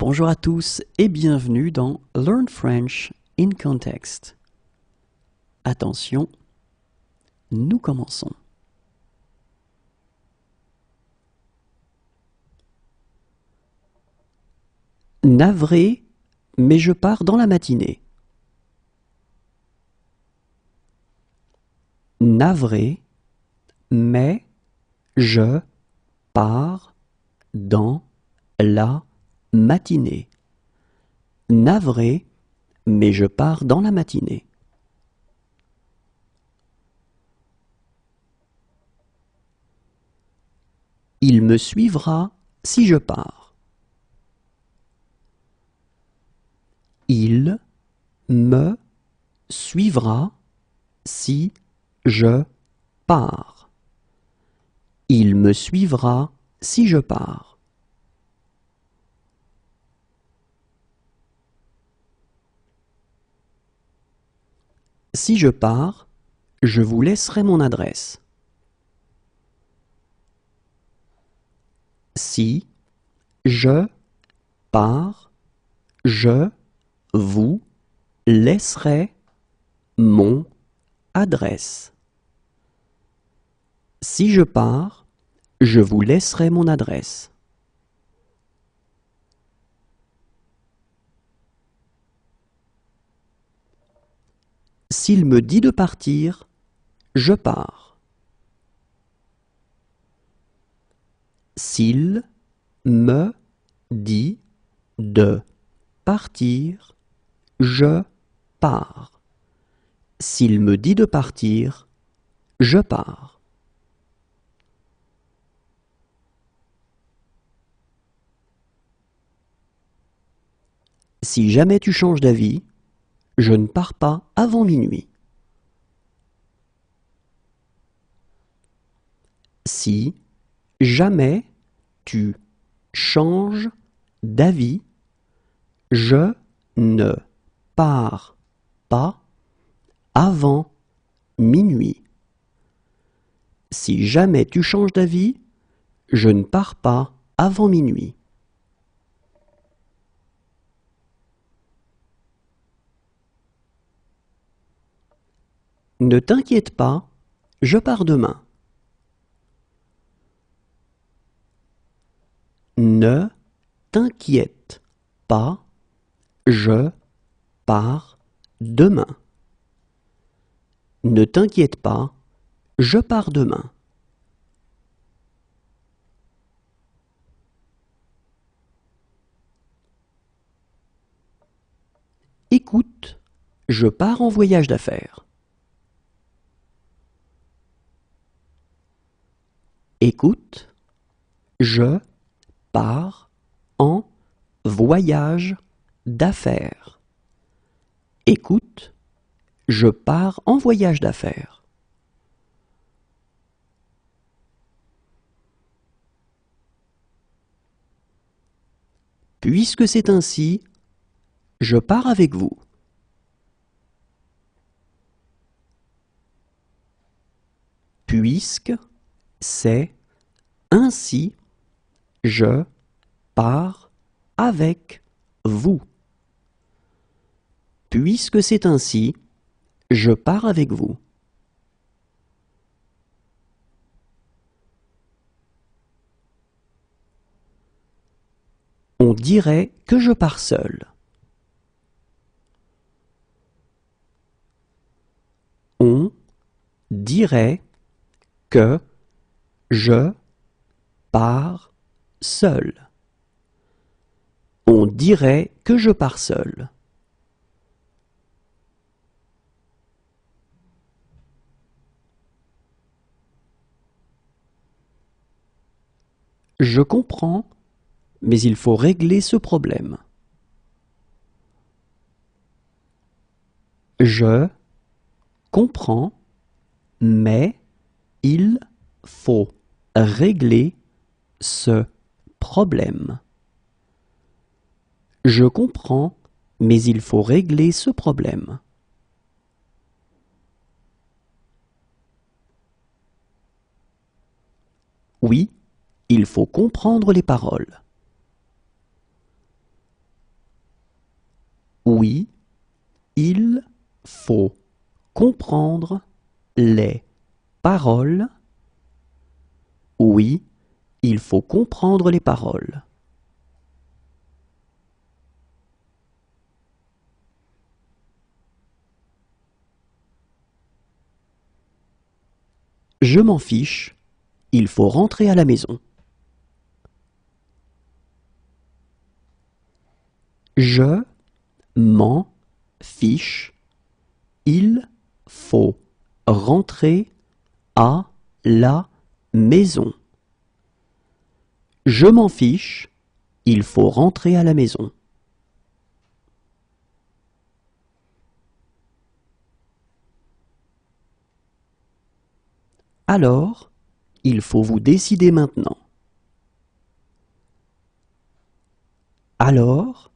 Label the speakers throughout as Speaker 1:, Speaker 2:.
Speaker 1: Bonjour à tous et bienvenue dans Learn French in Context. Attention, nous commençons. Navré, mais je pars dans la matinée. Navré, mais je pars dans la matinée. Navré, mais je pars dans la matinée. Il me suivra si je pars. Il me suivra si je pars. Il me suivra si je pars. Si je pars, je vous laisserai mon adresse. Si je pars, je vous laisserai mon adresse. Si je pars, je vous laisserai mon adresse. S'il me dit de partir, je pars. S'il me dit de partir, je pars. S'il me dit de partir, je pars. Si jamais tu changes d'avis, je ne pars pas avant minuit. Si jamais tu changes d'avis, je ne pars pas avant minuit. Si jamais tu changes d'avis, je ne pars pas avant minuit. Ne t'inquiète pas, je pars demain. Ne t'inquiète pas, je pars demain. Ne t'inquiète pas, je pars demain. Écoute, je pars en voyage d'affaires. Écoute, je pars en voyage d'affaires. Écoute, je pars en voyage d'affaires. Puisque c'est ainsi, je pars avec vous. Puisque c'est ainsi, je pars avec vous. Puisque c'est ainsi, je pars avec vous. On dirait que je pars seul. On dirait que je pars seul. On dirait que je pars seul. Je comprends, mais il faut régler ce problème. Je comprends, mais il faut régler ce problème. Je comprends, mais il faut régler ce problème. Oui, il faut comprendre les paroles. Oui, il faut comprendre les paroles. Oui, il faut comprendre les paroles. Je m'en fiche, il faut rentrer à la maison. Je m'en fiche, il faut rentrer à la maison. Je m'en fiche, il faut rentrer à la maison. Alors, il faut vous décider maintenant. Alors,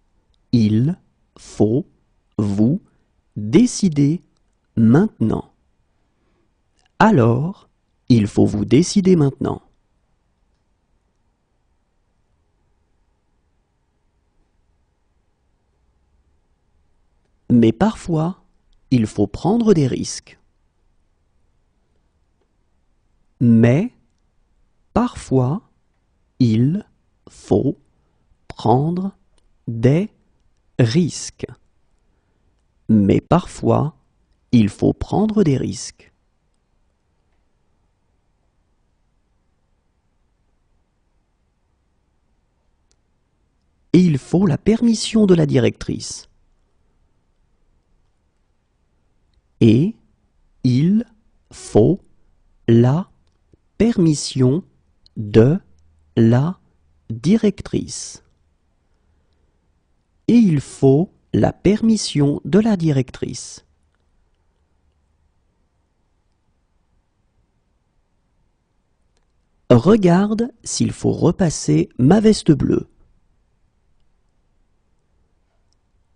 Speaker 1: il faut vous décider maintenant. Alors, il faut vous décider maintenant. Mais parfois, il faut prendre des risques. Mais parfois, il faut prendre des risques. Mais parfois, il faut prendre des risques. Et il faut la permission de la directrice. Et il faut la permission de la directrice. Et il faut la permission de la directrice. Regarde s'il faut repasser ma veste bleue.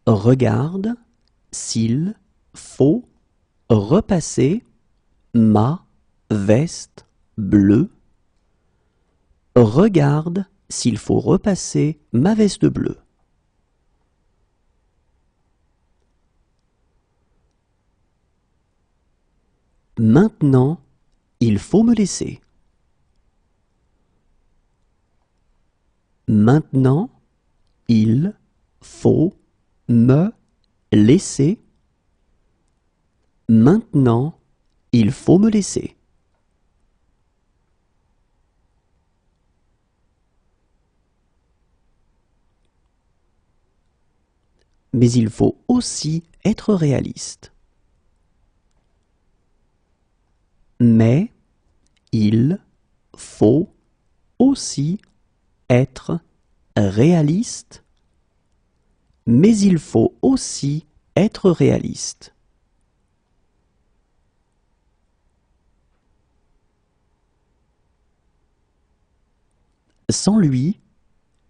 Speaker 1: Regarde s'il faut repasser ma veste bleue. Regarde s'il faut repasser ma veste bleue. Maintenant, il faut me laisser. Maintenant, il faut me laisser. Maintenant, il faut me laisser. Mais il faut aussi être réaliste. Mais il faut aussi être réaliste. Mais il faut aussi être réaliste. Sans lui,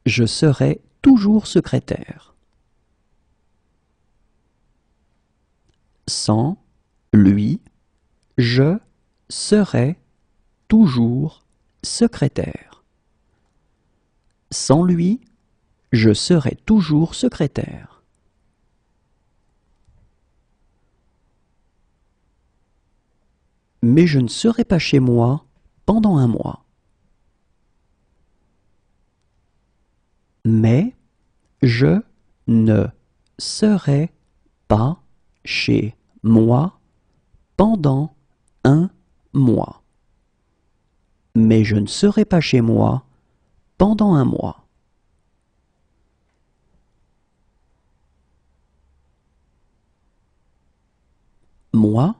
Speaker 1: je serai toujours secrétaire. Sans lui, je serai toujours secrétaire. Sans lui, je serai toujours secrétaire. Mais je ne serai pas chez moi pendant un mois. Mais je ne serai pas chez moi pendant un mois. Mais je ne serai pas chez moi pendant un mois. Moi,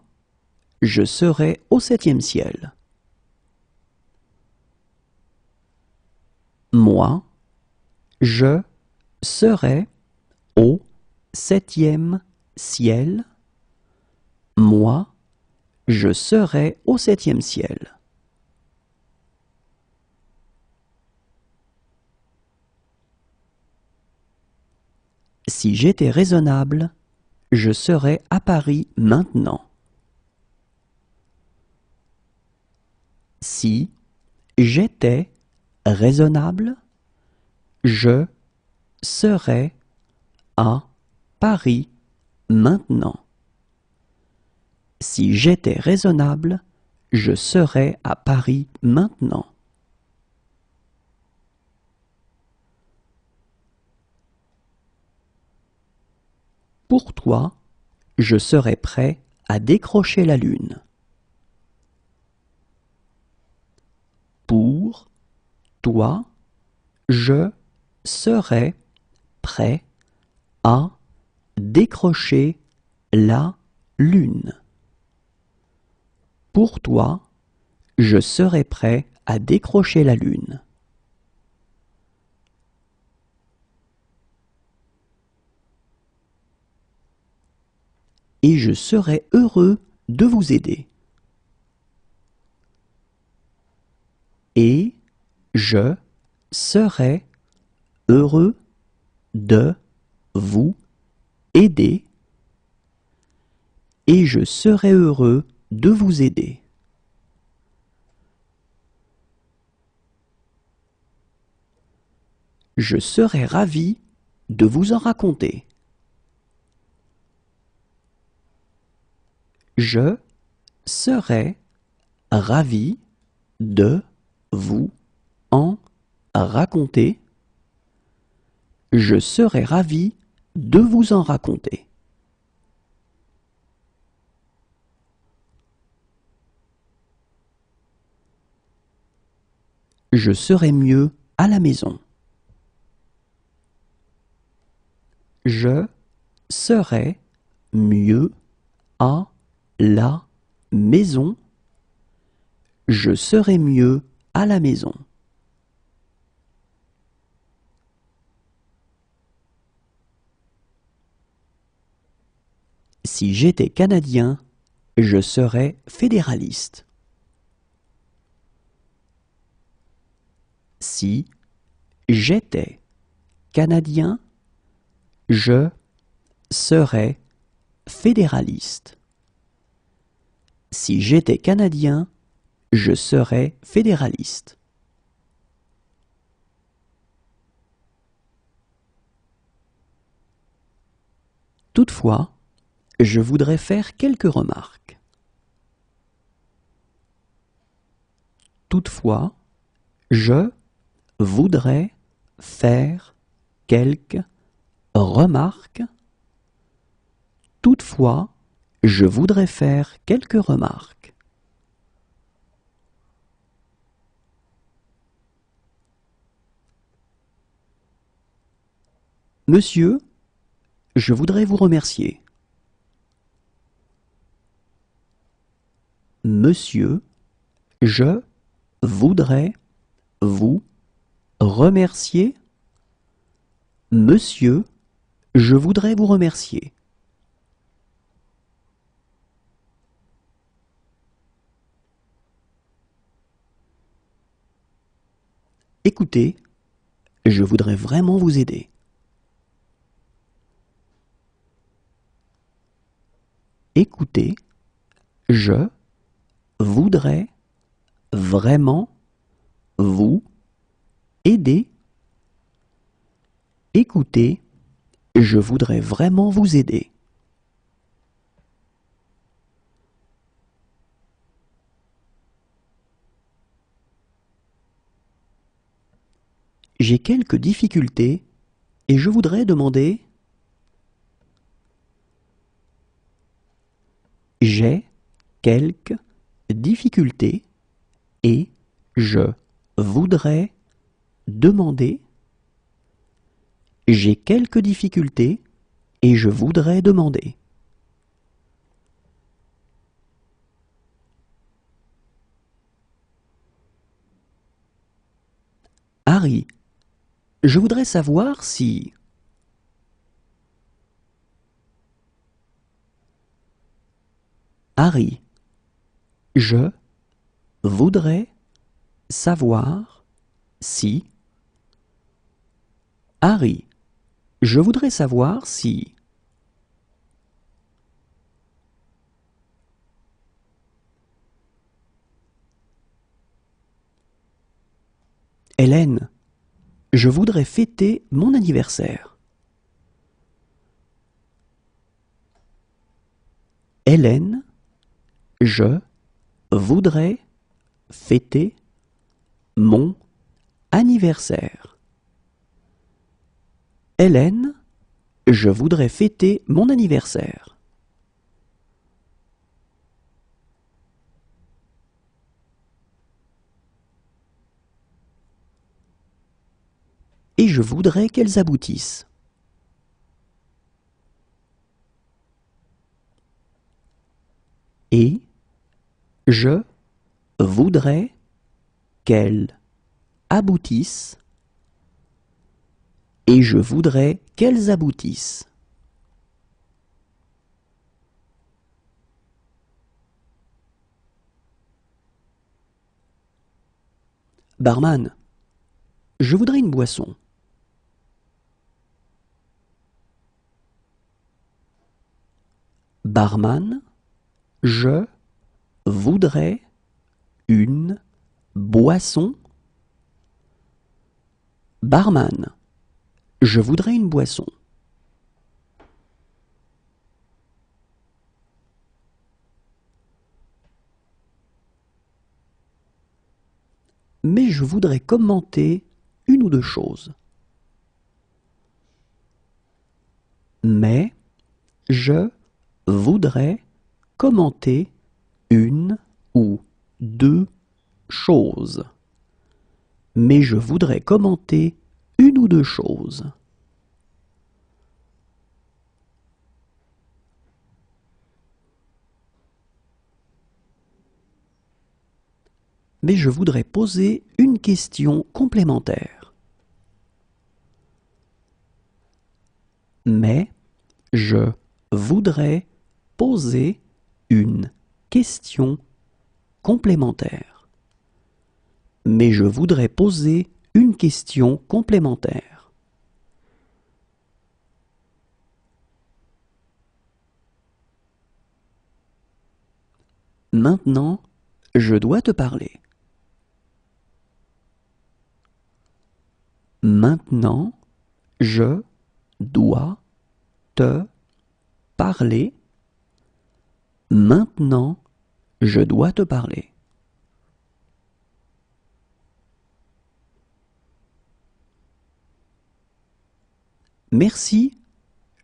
Speaker 1: je serai au 7e ciel. Moi, je serai au 7e ciel. Moi, je serai au 7e ciel. Si j'étais raisonnable, je serais à Paris maintenant. Si j'étais raisonnable, je serais à Paris maintenant. Si j'étais raisonnable, je serais à Paris maintenant. Pour toi, je serais prêt à décrocher la lune. Pour toi, je serais prêt à décrocher la lune. Pour toi, je serais prêt à décrocher la lune. Et je serais heureux de vous aider. Et je serais heureux de vous aider. Et je serais heureux de vous aider. Je serais ravi de vous en raconter. Je serais ravi de vous en raconter. Je serais ravi de vous en raconter. Je serais mieux à la maison. Je serais mieux à la maison. Je serais mieux à la maison. Si j'étais Canadien, je serais fédéraliste. Si j'étais Canadien, je serais fédéraliste. Si j'étais Canadien, je serais fédéraliste. Toutefois, je voudrais faire quelques remarques. Toutefois, je voudrais faire quelques remarques. Toutefois, je voudrais faire quelques remarques. Monsieur, je voudrais vous remercier. Monsieur, je voudrais vous remercier. Monsieur, je voudrais vous remercier. Écoutez, je voudrais vraiment vous aider. Écoutez, je voudrais vraiment vous aider. Écoutez, je voudrais vraiment vous aider. J'ai quelques difficultés et je voudrais demander. J'ai quelques difficultés et je voudrais demander. J'ai quelques difficultés et je voudrais demander. Harry, je voudrais savoir si... Harry, je voudrais savoir si... Harry, je voudrais savoir si... Hélène, je voudrais fêter mon anniversaire. Hélène, je voudrais fêter mon anniversaire. Hélène, je voudrais fêter mon anniversaire. Et je voudrais qu'elles aboutissent. Et je voudrais qu'elles aboutissent. Et je voudrais qu'elles aboutissent. Barman, je voudrais une boisson. Barman, je voudrais une boisson. Barman, je voudrais une boisson. Mais je voudrais commenter une ou deux choses. Mais je voudrais commenter une ou deux choses. Mais je voudrais commenter une ou deux choses. Mais je voudrais poser une question complémentaire. Mais je voudrais poser une question complémentaire. Mais je voudrais poser une question complémentaire. Maintenant, je dois te parler. Maintenant, je dois te parler. Maintenant, je dois te parler. Merci,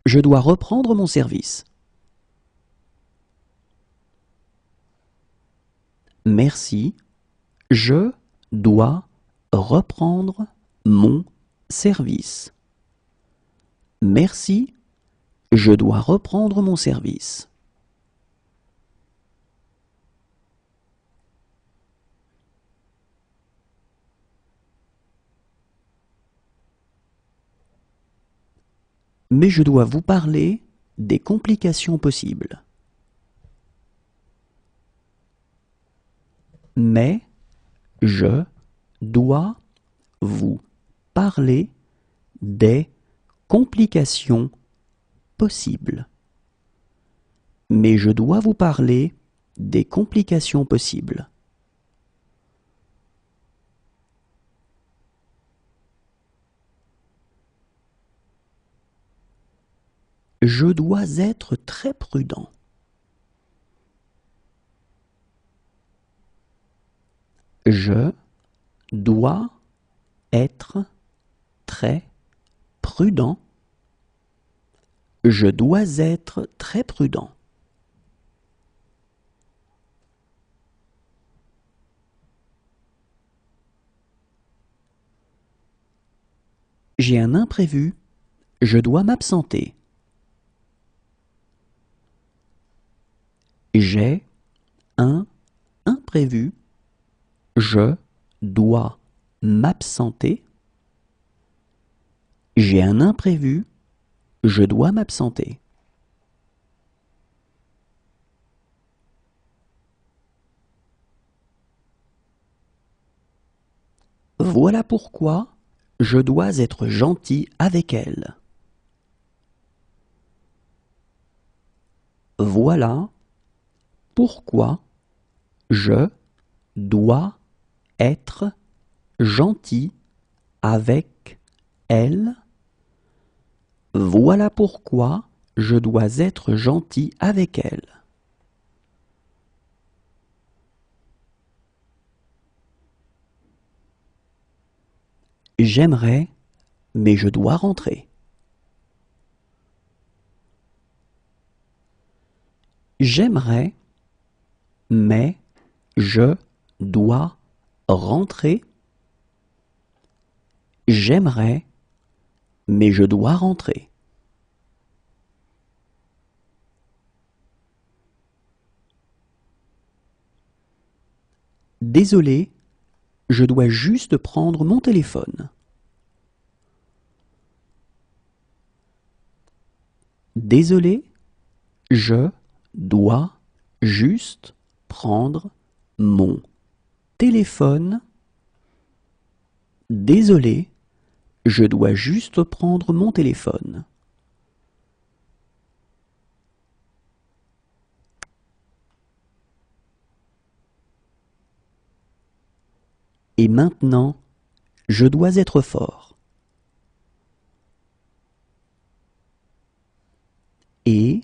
Speaker 1: je dois reprendre mon service. Merci, je dois reprendre mon service. Merci, je dois reprendre mon service. Mais je dois vous parler des complications possibles. Mais je dois vous parler des complications possibles. Mais je dois vous parler des complications possibles. Je dois être très prudent. Je dois être très prudent. Je dois être très prudent. J'ai un imprévu. Je dois m'absenter. J'ai un imprévu. Je dois m'absenter. J'ai un imprévu. Je dois m'absenter. Voilà pourquoi je dois être gentil avec elle. Voilà pourquoi je dois être gentil avec elle. Voilà pourquoi je dois être gentil avec elle. J'aimerais, mais je dois rentrer. J'aimerais, mais je dois rentrer. J'aimerais, mais je dois rentrer. Désolé, je dois juste prendre mon téléphone. Désolé, je dois juste prendre mon téléphone. Désolé, je dois juste prendre mon téléphone. Et maintenant, je dois être fort. Et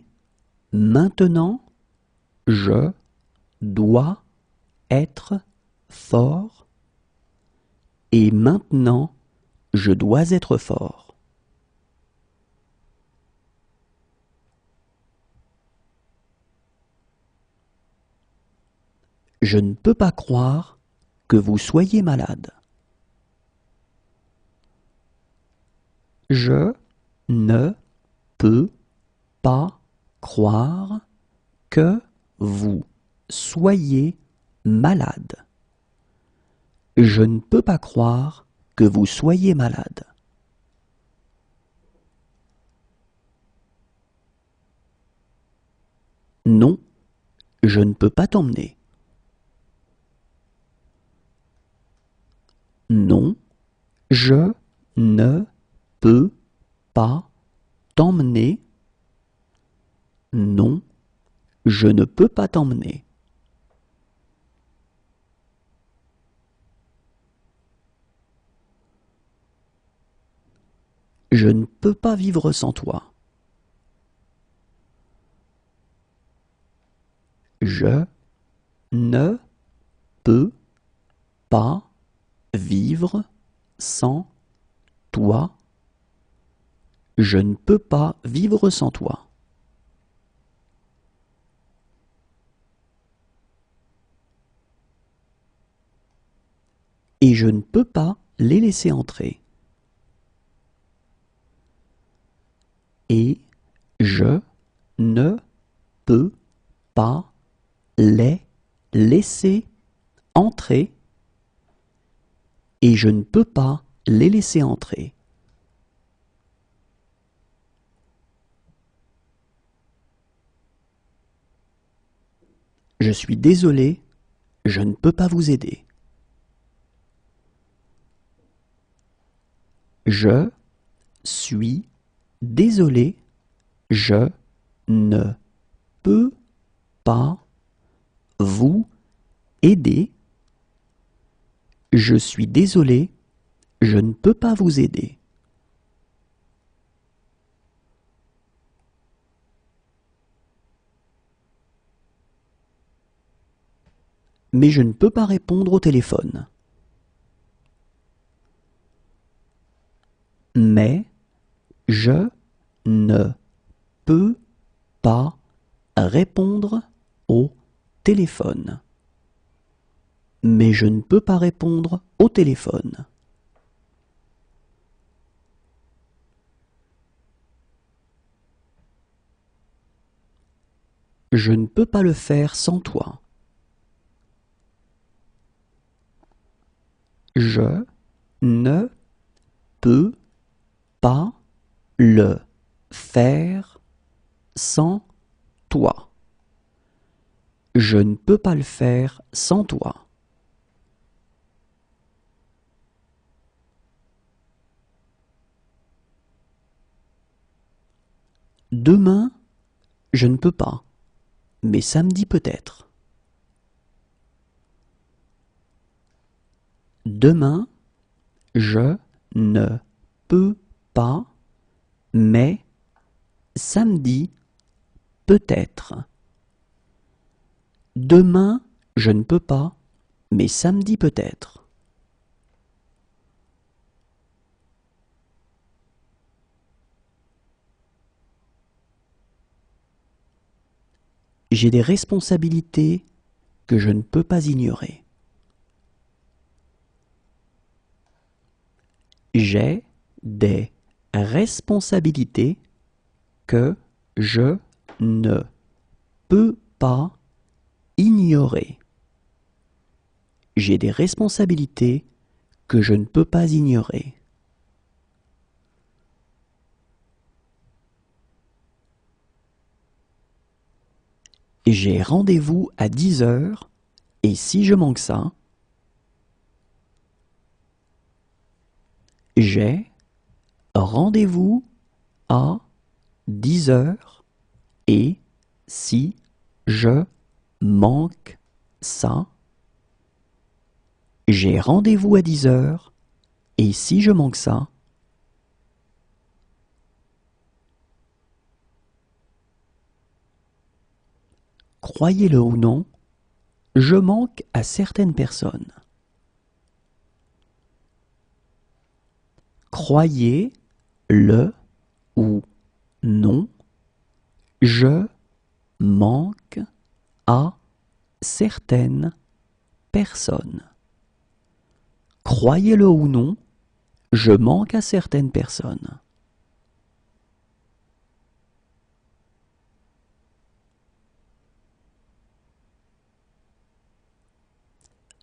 Speaker 1: maintenant, je dois être fort. Et maintenant, je dois être fort. Je ne peux pas croire que vous soyez malade. Je ne peux pas croire que vous soyez malade. Je ne peux pas croire que vous soyez malade. Non, je ne peux pas t'emmener. Non, je ne peux pas t'emmener. Non, je ne peux pas t'emmener. Je ne peux pas vivre sans toi. Je ne peux pas vivre sans toi. Je ne peux pas vivre sans toi. Et je ne peux pas les laisser entrer. Et je ne peux pas les laisser entrer. Et je ne peux pas les laisser entrer. Je suis désolé, je ne peux pas vous aider. Je suis désolé, je ne peux pas vous aider. Je suis désolé, je ne peux pas vous aider. Mais je ne peux pas répondre au téléphone. Mais je ne peux pas répondre au téléphone. Mais je ne peux pas répondre au téléphone. Je ne peux pas le faire sans toi. Je ne peux pas le faire sans toi. Je ne peux pas le faire sans toi. Demain, je ne peux pas, mais samedi peut-être. Demain, je ne peux pas, mais samedi peut-être. Demain, je ne peux pas, mais samedi peut-être. J'ai des responsabilités que je ne peux pas ignorer. J'ai des responsabilités que je ne peux pas ignorer. J'ai des responsabilités que je ne peux pas ignorer. J'ai rendez-vous à 10 heures et si je manque ça, j'ai rendez-vous à 10 heures et si je manque ça, j'ai rendez-vous à 10 heures et si je manque ça, croyez-le ou non, je manque à certaines personnes. Croyez-le ou non, je manque à certaines personnes. Croyez-le ou non, je manque à certaines personnes.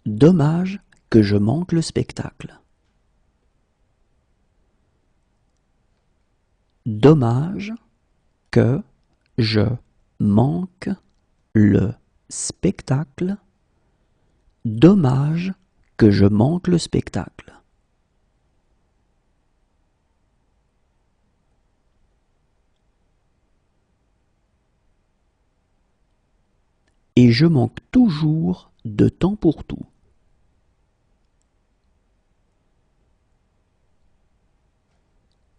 Speaker 1: Dommage que je manque le spectacle. Dommage que je manque le spectacle. Dommage que je manque le spectacle. Et je manque toujours de temps pour tout.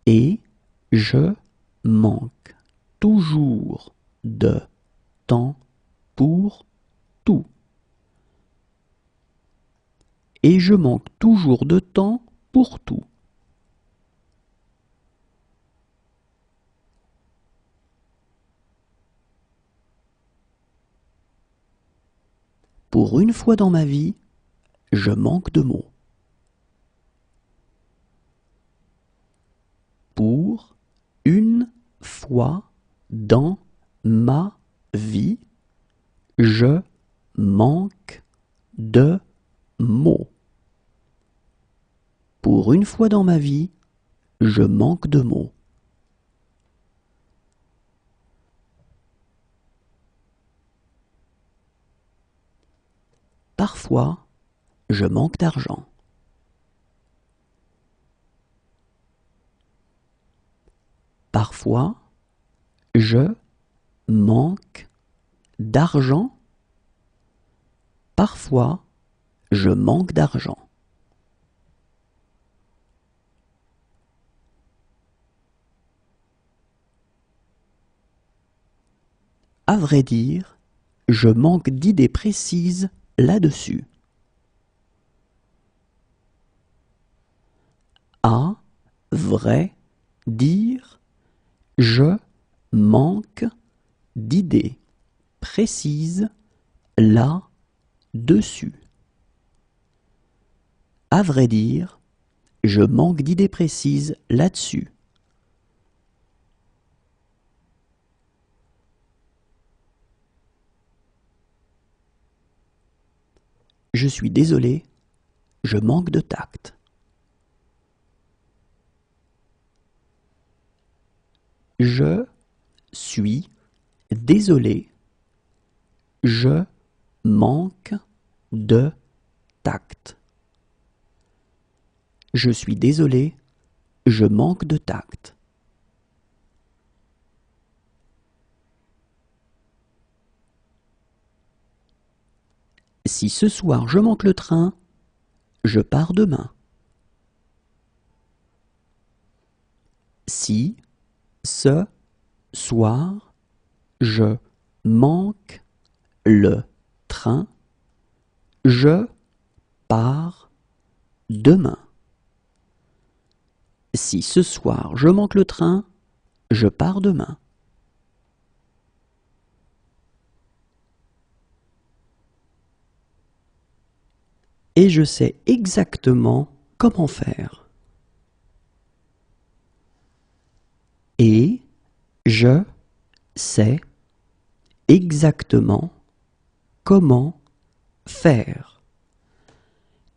Speaker 1: Et je manque toujours de temps pour tout. Et je manque toujours de temps pour tout. Pour une fois dans ma vie, je manque de mots. Pour une fois dans ma vie, je manque de mots. Pour une fois dans ma vie, je manque de mots. Parfois, je manque d'argent. Parfois, je manque d'argent. Parfois, je manque d'argent. À vrai dire, je manque d'idées précises là-dessus. À vrai dire, je manque d'idées précises là-dessus. À vrai dire, je manque d'idées précises là-dessus. Je suis désolé, je manque de tact. Je suis désolé, je manque de tact. Je suis désolé, je manque de tact. Si ce soir je manque le train, je pars demain. Si ce soir je manque le train, je pars demain. Si ce soir je manque le train, je pars demain. et je sais exactement comment faire. Et je sais exactement comment faire.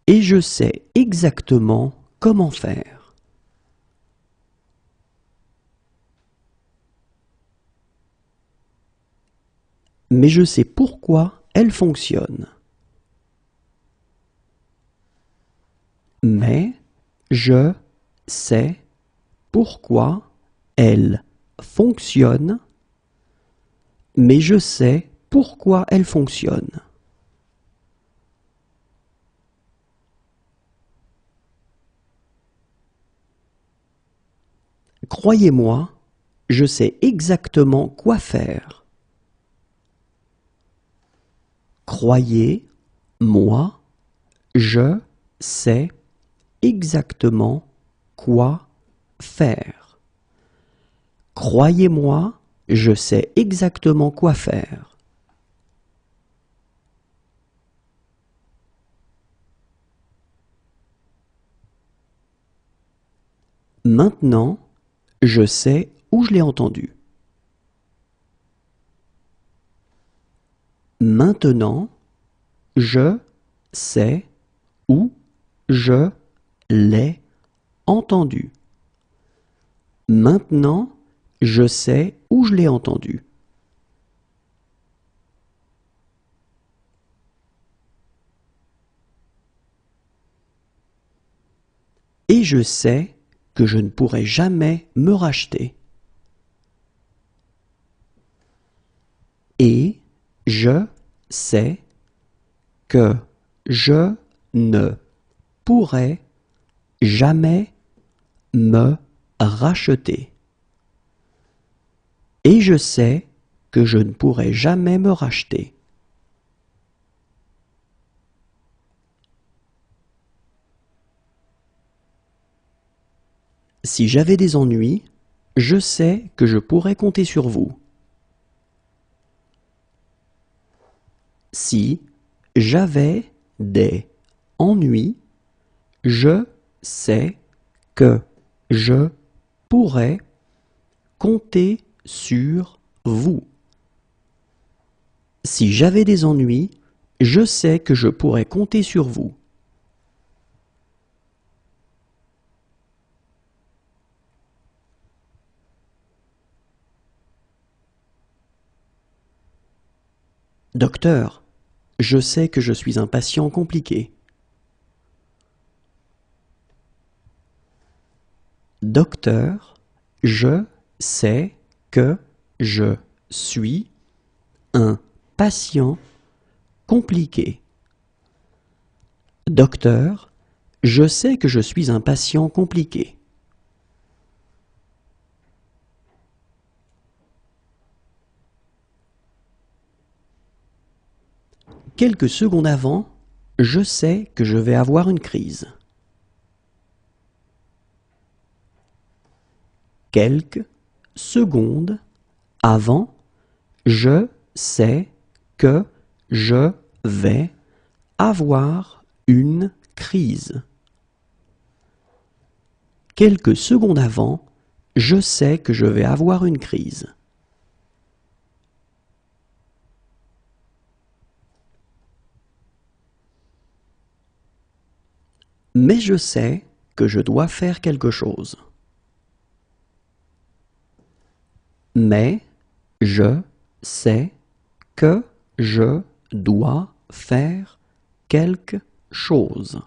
Speaker 1: Et je sais exactement comment faire. Mais je sais pourquoi elle fonctionne. Mais je sais pourquoi elle fonctionne. Mais je sais pourquoi elle fonctionne. Croyez-moi, je sais exactement quoi faire. Croyez-moi, je sais exactement quoi faire. Croyez-moi, je sais exactement quoi faire. Maintenant, je sais où je l'ai entendu. Maintenant, je sais où je l'ai entendu. Maintenant, je sais où je l'ai entendu. Et je sais que je ne pourrai jamais me racheter. Et je sais que je ne pourrai jamais me racheter. Et je sais que je ne pourrai jamais me racheter. Si j'avais des ennuis, je sais que je pourrais compter sur vous. Si j'avais des ennuis, je sais que je pourrais compter sur vous. Si j'avais des ennuis, je sais que je pourrais compter sur vous. Docteur, je sais que je suis un patient compliqué. Docteur, je sais que je suis un patient compliqué. Docteur, je sais que je suis un patient compliqué. Quelques secondes avant, je sais que je vais avoir une crise. Quelques secondes avant, je sais que je vais avoir une crise. Quelques secondes avant, je sais que je vais avoir une crise. Mais je sais que je dois faire quelque chose. Mais je sais que je dois faire quelque chose.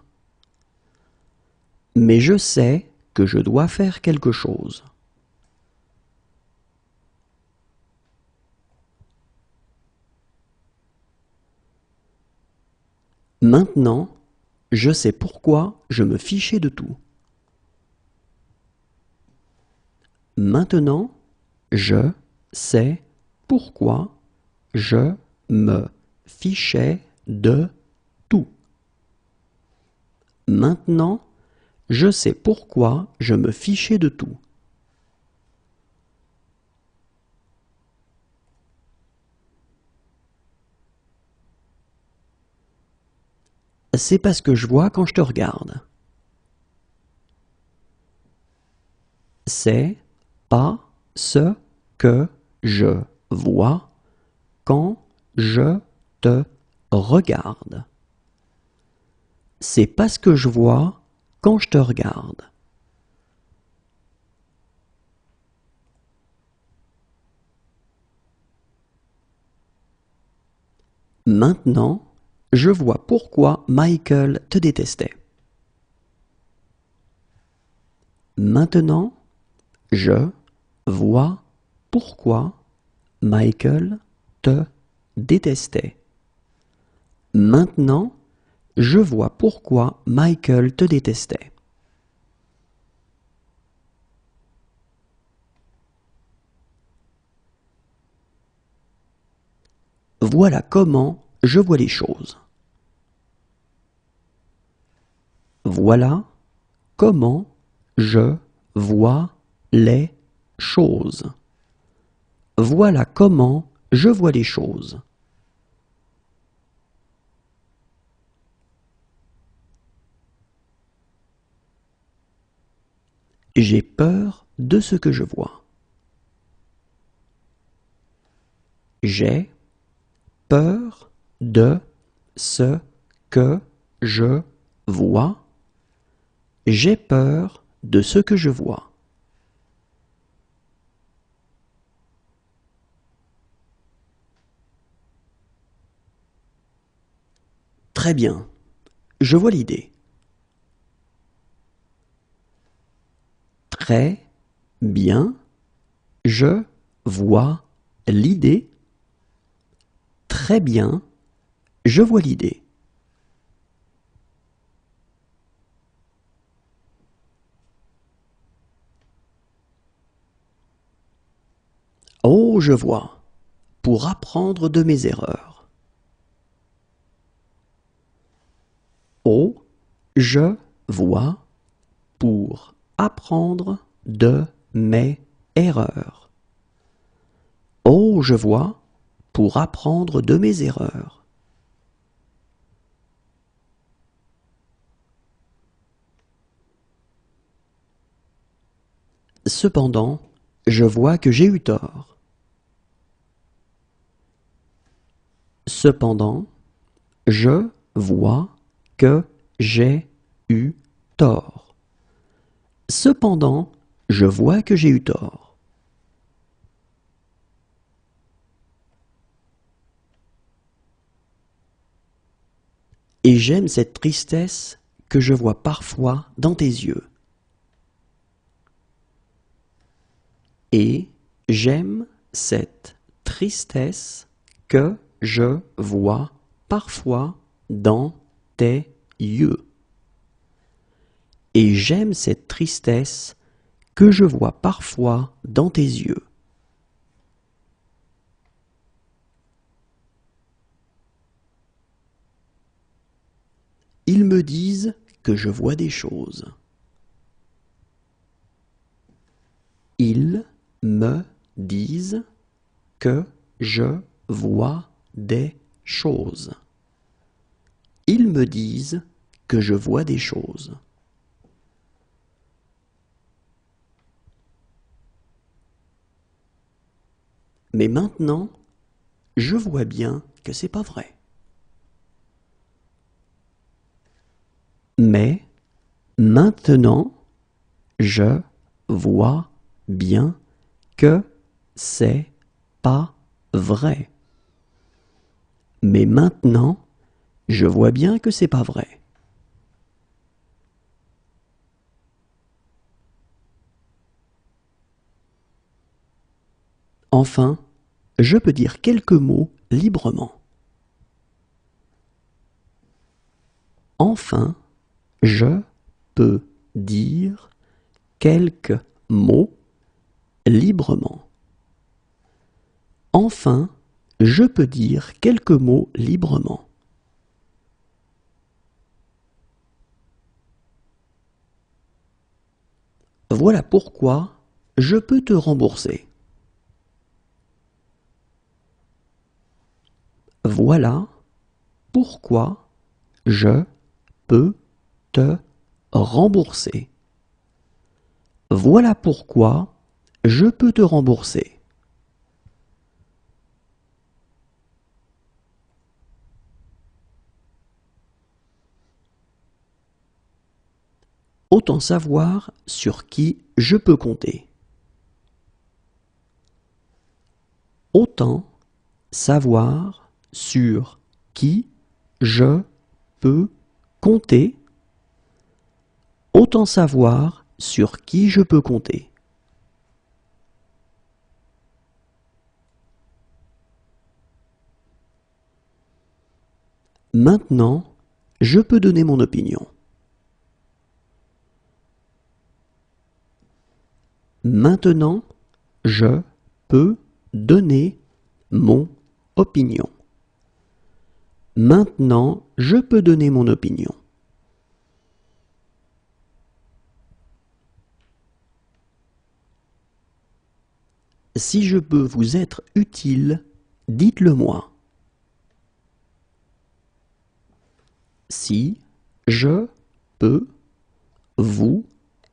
Speaker 1: Mais je sais que je dois faire quelque chose. Maintenant, je sais pourquoi je me fichais de tout. Maintenant, je sais pourquoi je me fichais de tout. Maintenant, je sais pourquoi je me fichais de tout. c'est pas ce que je vois quand je te regarde. C'est pas ce que je vois quand je te regarde. C'est pas ce que je vois quand je te regarde. Maintenant, je vois pourquoi Michael te détestait. Maintenant, je vois pourquoi Michael te détestait. Maintenant, je vois pourquoi Michael te détestait. Voilà comment je vois les choses. Voilà comment je vois les choses. Voilà comment je vois les choses. J'ai peur de ce que je vois. J'ai peur de ce que je vois. J'ai peur de ce que je vois. Très bien, je vois l'idée. Très bien, je vois l'idée. Très bien, je vois l'idée. Oh, je vois. Pour apprendre de mes erreurs. Oh, je vois. Pour apprendre de mes erreurs. Oh, je vois. Pour apprendre de mes erreurs. Cependant, je vois que j'ai eu tort. Cependant, je vois que j'ai eu tort. Cependant, je vois que j'ai eu tort. Et j'aime cette tristesse que je vois parfois dans tes yeux. Et j'aime cette tristesse que je vois parfois dans tes yeux. Et j'aime cette tristesse que je vois parfois dans tes yeux. Ils me disent que je vois des choses. Ils me disent que je vois des choses. Ils me disent que je vois des choses. Mais maintenant, je vois bien que c'est pas vrai. Mais maintenant, je vois bien que c'est pas vrai. Mais maintenant, je vois bien que c'est pas vrai. Enfin, je peux dire quelques mots librement. Enfin, je peux dire quelques mots librement. Enfin, je peux dire quelques mots librement. Voilà pourquoi je peux te rembourser. Voilà pourquoi je peux te rembourser. Voilà pourquoi je peux te rembourser. Autant savoir sur qui je peux compter. Autant savoir sur qui je peux compter. Autant savoir sur qui je peux compter. Maintenant, je peux donner mon opinion. Maintenant, je peux donner mon opinion. Maintenant, je peux donner mon opinion. Si je peux vous être utile, dites-le moi. Si je peux vous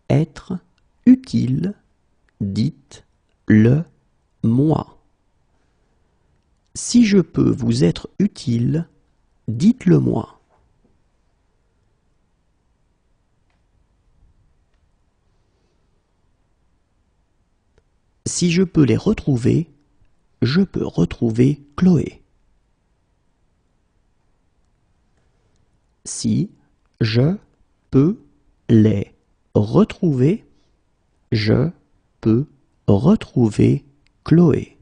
Speaker 1: être utile, dites-le moi. Si je peux vous être utile, dites-le moi. Si je peux les retrouver, je peux retrouver Chloé. Si je peux les retrouver, je peux retrouver Chloé.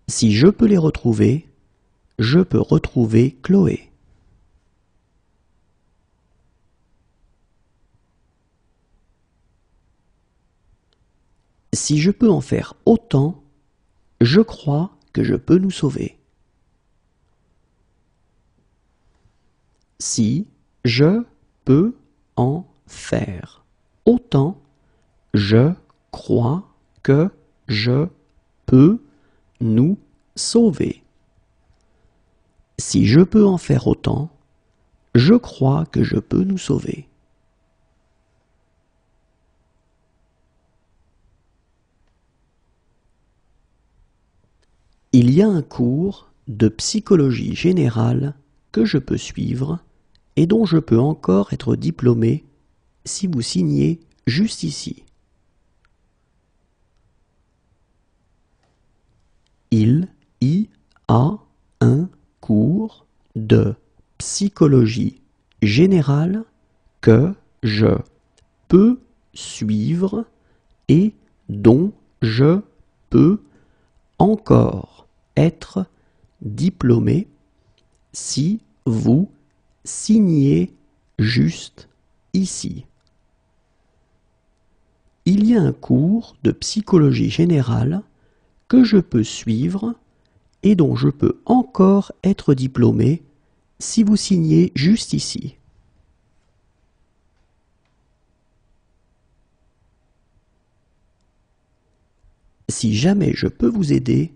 Speaker 1: Si je peux les retrouver, je peux retrouver Chloé. Si je peux en faire autant, je crois que je peux nous sauver. Si je peux en faire autant, je crois que je peux nous sauver. Si je peux en faire autant, je crois que je peux nous sauver. Il y a un cours de psychologie générale que je peux suivre et dont je peux encore être diplômé si vous signez juste ici. Il y a un cours de psychologie générale que je peux suivre et dont je peux encore être diplômé si vous signez juste ici. Il y a un cours de psychologie générale que je peux suivre et dont je peux encore être diplômé si vous signez juste ici. Si jamais je peux vous aider,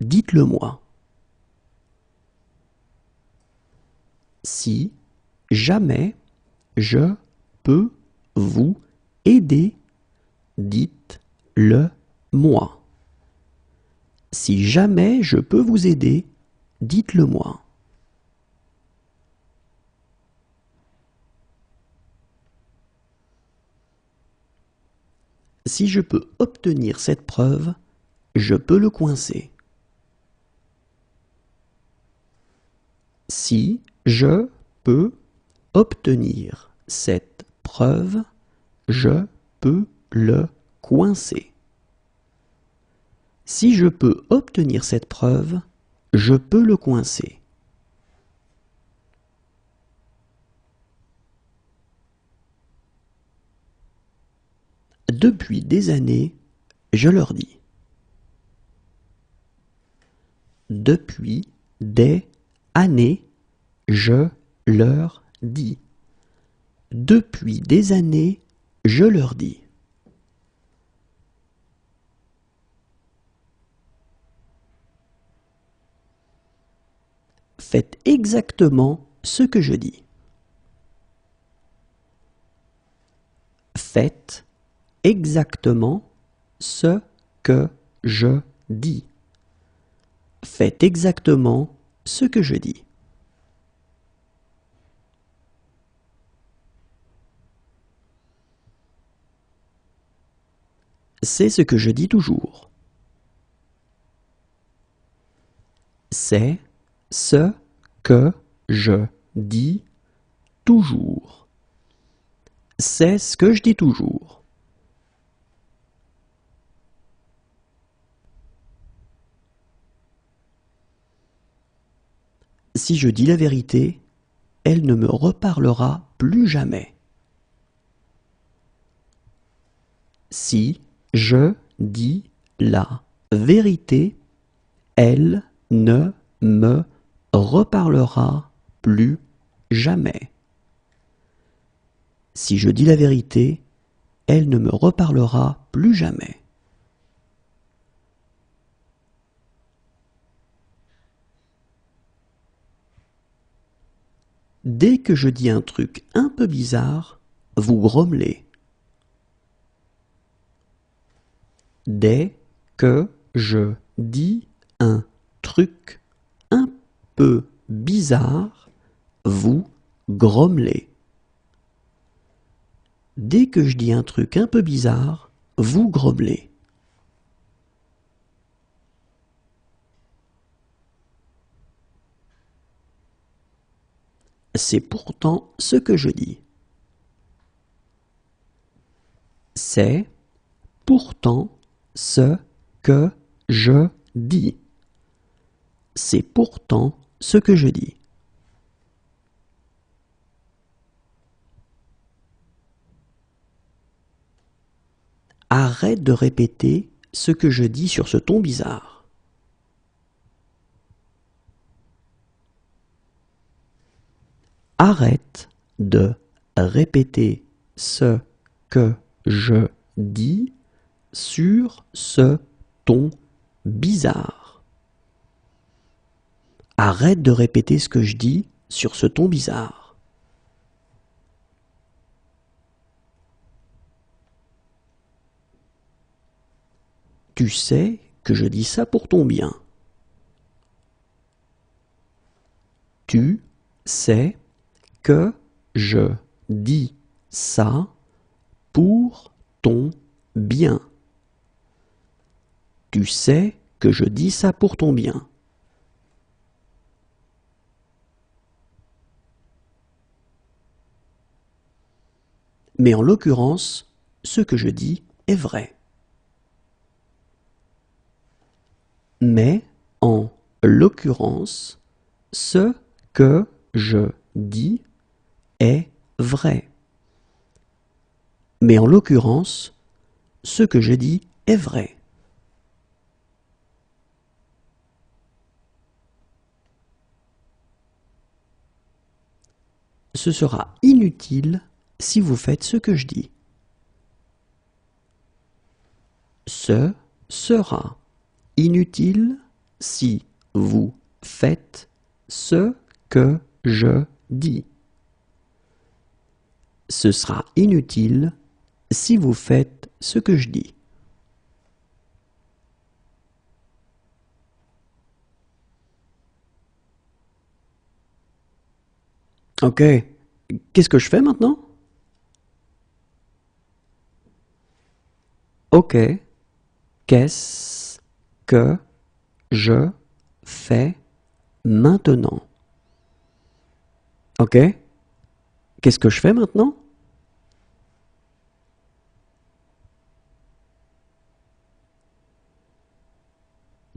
Speaker 1: dites-le moi. Si jamais je peux vous aider, dites-le moi. Si jamais je peux vous aider, dites-le moi. Si je peux obtenir cette preuve, je peux le coincer. Si je peux obtenir cette preuve, je peux le coincer. Si je peux obtenir cette preuve, je peux le coincer. Depuis des années, je leur dis. Depuis des années, je leur dis. Depuis des années, je leur dis. Faites exactement ce que je dis. Faites exactement ce que je dis. Faites exactement ce que je dis. C'est ce que je dis toujours. C'est ce que je dis toujours. C'est ce que je dis toujours. Si je dis la vérité, elle ne me reparlera plus jamais. Si je dis la vérité, elle ne me reparlera plus jamais. Si je dis la vérité, elle ne me reparlera plus jamais. Dès que je dis un truc un peu bizarre, vous grommelez. Dès que je dis un truc un peu bizarre, vous grommelez. Dès que je dis un truc un peu bizarre, vous grommelez. C'est pourtant ce que je dis. C'est pourtant ce que je dis. C'est pourtant ce que je dis. Arrête de répéter ce que je dis sur ce ton bizarre. Arrête de répéter ce que je dis sur ce ton bizarre. Arrête de répéter ce que je dis sur ce ton bizarre. Tu sais que je dis ça pour ton bien. Tu sais que je dis ça pour ton bien. Tu sais que je dis ça pour ton bien. Mais en l'occurrence, ce que je dis est vrai. Mais en l'occurrence, ce que je dis est vrai. Mais en l'occurrence, ce que je dis est vrai. Ce sera inutile si vous faites ce que je dis. Ce sera inutile si vous faites ce que je dis. Ce sera inutile si vous faites ce que je dis. Ok, qu'est-ce que je fais maintenant? Ok, qu'est-ce que je fais maintenant? Ok, qu'est-ce que je fais maintenant?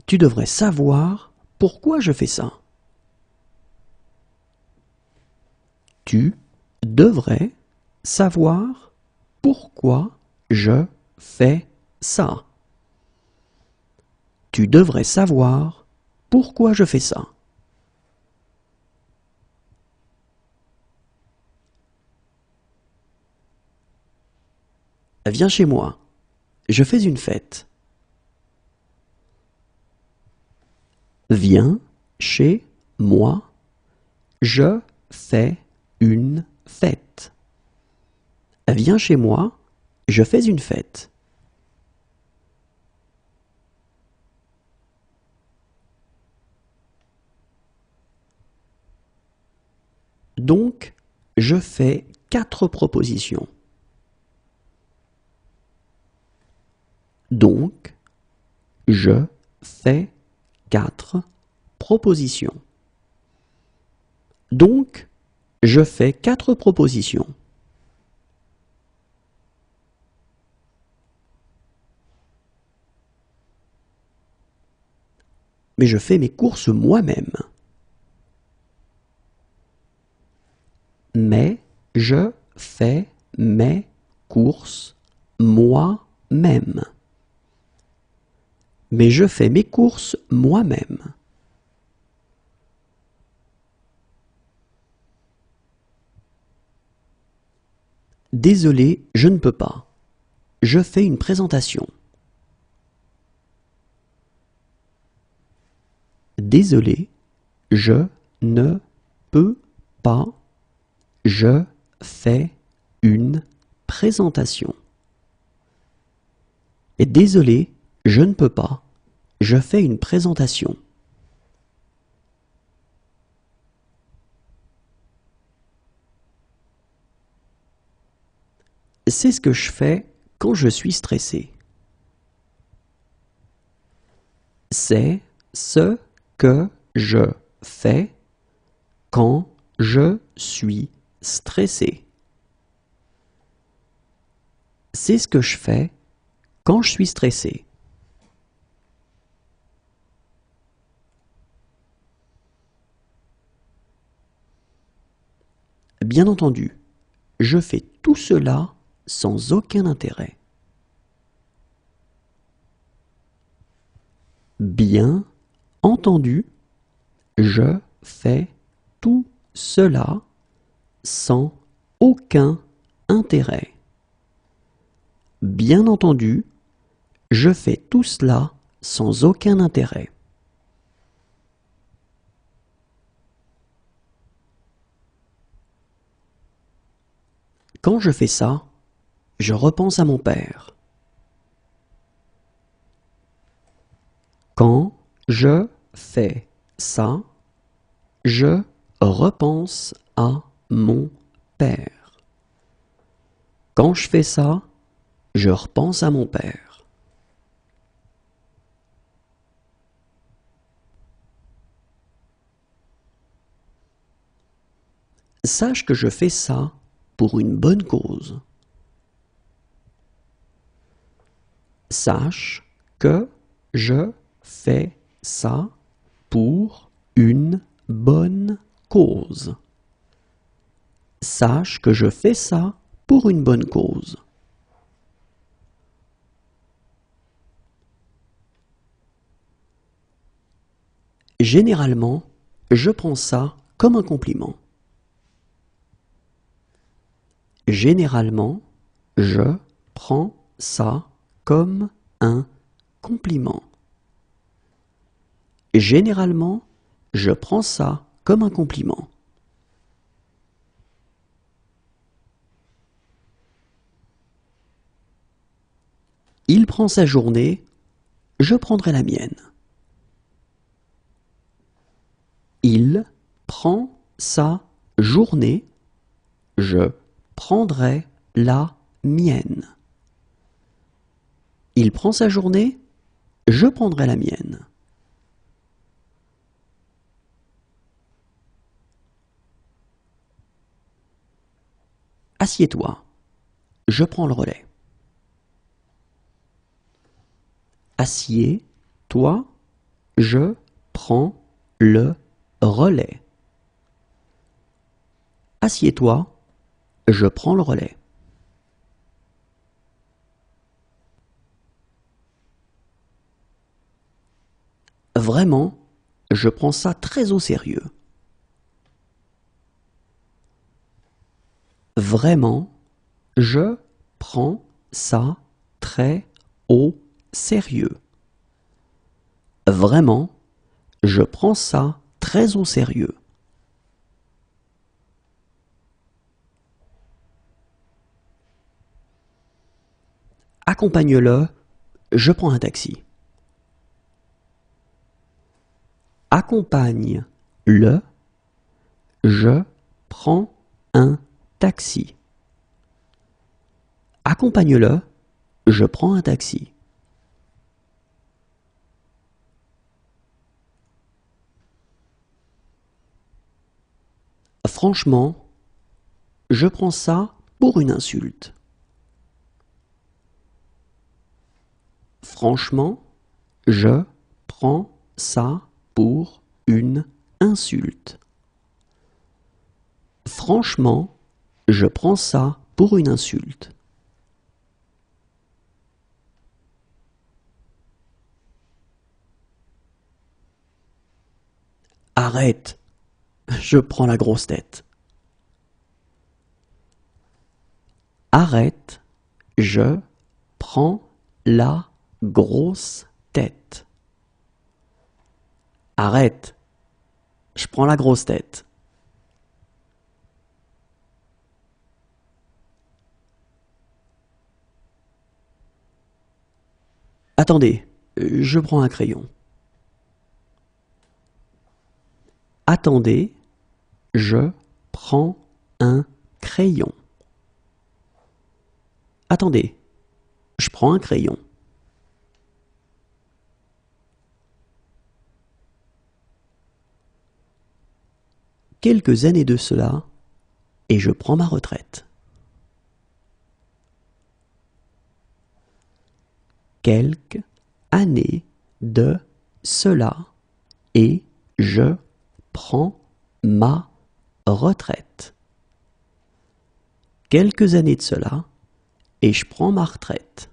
Speaker 1: Tu devrais savoir pourquoi je fais ça. Tu devrais savoir pourquoi je fais ça. Tu devrais savoir pourquoi je fais ça. Viens chez moi. Je fais une fête. Viens chez moi. Je fais une fête. Viens chez moi, je fais une fête. Donc, je fais 4 propositions. Donc, je fais 4 propositions. Donc, je fais 4 propositions. Mais je fais mes courses moi-même. Mais je fais mes courses moi-même. Mais je fais mes courses moi-même. Désolé, je ne peux pas. Je fais une présentation. Désolé, je ne peux pas. Je fais une présentation. Et désolé, je ne peux pas. Je fais une présentation. C'est ce que je fais quand je suis stressé. C'est ce que je fais quand je suis stressé. C'est ce que je fais quand je suis stressé. Bien entendu, je fais tout cela sans aucun intérêt. Bien entendu, je fais tout cela sans aucun intérêt. Bien entendu, je fais tout cela sans aucun intérêt. Quand je fais ça, je repense à mon père. Quand je fais ça, je repense à mon père. Quand je fais ça, je repense à mon père. Sache que je fais ça pour une bonne cause. Sache que je fais ça pour une bonne cause. Sache que je fais ça pour une bonne cause. Généralement, je prends ça comme un compliment. Généralement, je prends ça comme un compliment. Généralement, je prends ça comme un compliment. Il prend sa journée, je prendrai la mienne. Il prend sa journée, je prendrai la mienne. Il prend sa journée, je prendrai la mienne. Assieds-toi, je prends le relais. Assieds-toi, je prends le relais. Assieds-toi, je prends le relais. Vraiment, je prends ça très au sérieux. Vraiment, je prends ça très au sérieux. Vraiment, je prends ça très au sérieux. Accompagne-le, je prends un taxi. Accompagne-le, je prends un taxi. Accompagne-le, je prends un taxi. Franchement, je prends ça pour une insulte. Franchement, je prends ça pour une insulte. Franchement, je prends ça pour une insulte. Arrête, je prends la grosse tête. Arrête, je prends la grosse tête. Arrête, je prends la grosse tête. Attendez, je prends un crayon. Attendez, je prends un crayon. Attendez, je prends un crayon. Quelques années de cela, et je prends ma retraite. Quelques années de cela, et je prends ma retraite. Quelques années de cela, et je prends ma retraite.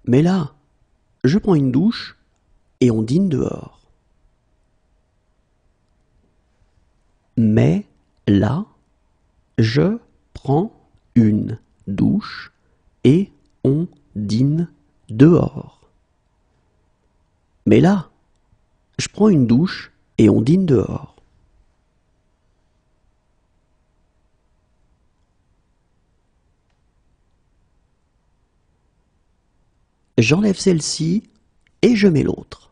Speaker 1: Mais là, je prends une douche et on dîne dehors. Mais là, je prends une douche et on dîne dehors. Mais là, je prends une douche et on dîne dehors. J'enlève celle-ci et je mets l'autre.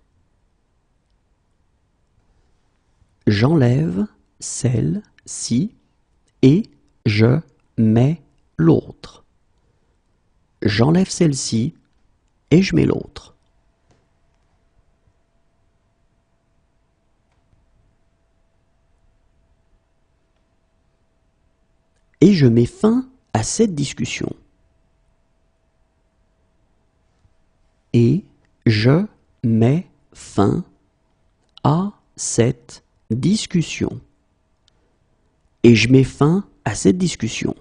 Speaker 1: J'enlève celle-ci et je mets l'autre. J'enlève celle-ci et je mets l'autre. Et je mets fin à cette discussion. Et je mets fin à cette discussion. Et je mets fin à cette discussion.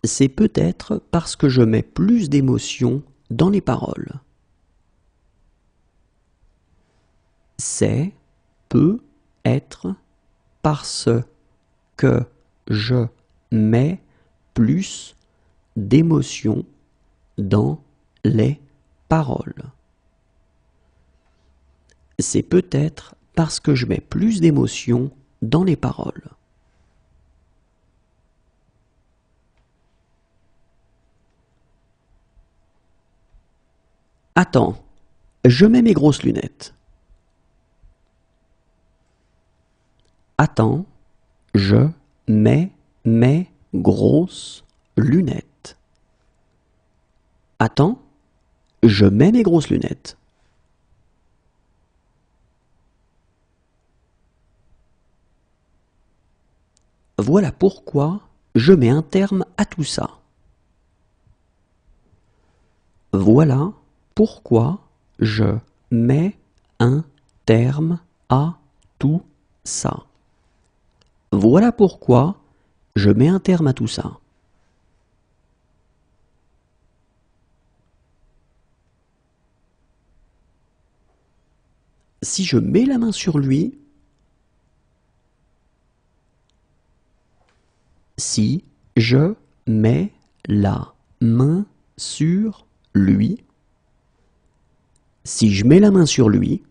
Speaker 1: C'est peut-être parce que je mets plus d'émotion dans les paroles. C'est peut-être parce que je mets plus d'émotion dans les paroles. C'est peut-être parce que je mets plus d'émotion dans les paroles. Attends, je mets mes grosses lunettes. Attends, je mets mes grosses lunettes. Attends, je mets mes grosses lunettes. Voilà pourquoi je mets un terme à tout ça. Voilà pourquoi je mets un terme à tout ça. Voilà pourquoi je mets un terme à tout ça. Si je mets la main sur lui, si je mets la main sur lui, Si je mets la main sur lui,